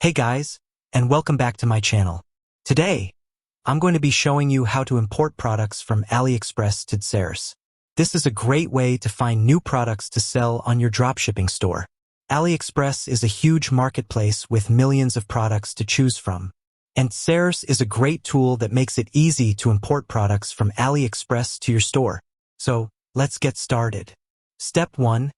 Hey guys, and welcome back to my channel. Today, I'm going to be showing you how to import products from AliExpress to DSers. This is a great way to find new products to sell on your dropshipping store. AliExpress is a huge marketplace with millions of products to choose from. And DSers is a great tool that makes it easy to import products from AliExpress to your store. So, let's get started. Step 1.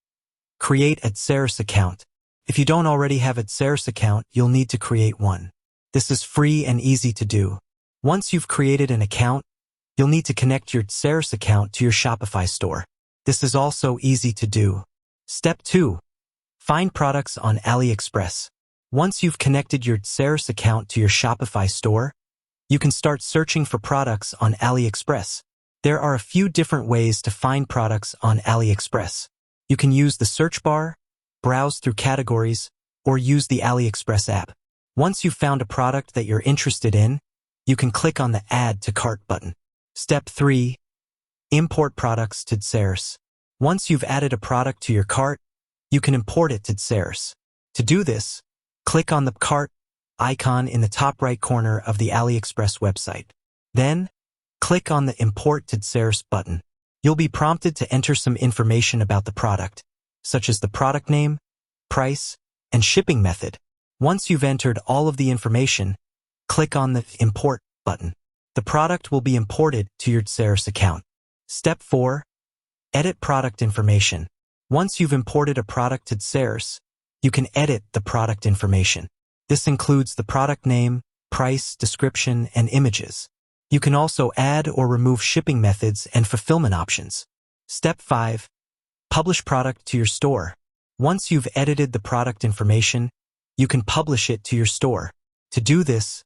Create a DSers account. If you don't already have a DSers account, you'll need to create one. This is free and easy to do. Once you've created an account, you'll need to connect your DSers account to your Shopify store. This is also easy to do. Step 2. Find products on AliExpress. Once you've connected your DSers account to your Shopify store, you can start searching for products on AliExpress. There are a few different ways to find products on AliExpress. You can use the search bar, browse through categories, or use the AliExpress app. Once you've found a product that you're interested in, you can click on the Add to Cart button. Step 3. Import products to DSers. Once you've added a product to your cart, you can import it to DSers. To do this, click on the cart icon in the top right corner of the AliExpress website. Then, click on the Import to DSers button. You'll be prompted to enter some information about the product, such as the product name, price, and shipping method. Once you've entered all of the information, click on the Import button. The product will be imported to your DSers account. Step 4. Edit product information. Once you've imported a product to DSers, you can edit the product information. This includes the product name, price, description, and images. You can also add or remove shipping methods and fulfillment options. Step 5. Publish product to your store. Once you've edited the product information, you can publish it to your store. To do this,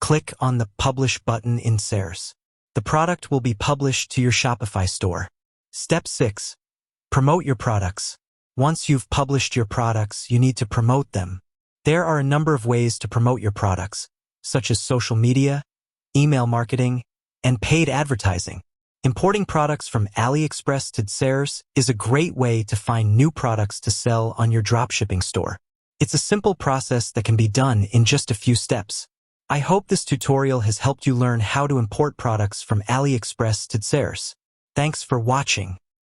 click on the Publish button in DSers. The product will be published to your Shopify store. Step 6. Promote your products. Once you've published your products, you need to promote them. There are a number of ways to promote your products, such as social media, email marketing, and paid advertising. Importing products from AliExpress to DSers is a great way to find new products to sell on your dropshipping store. It's a simple process that can be done in just a few steps. I hope this tutorial has helped you learn how to import products from AliExpress to DSers. Thanks for watching.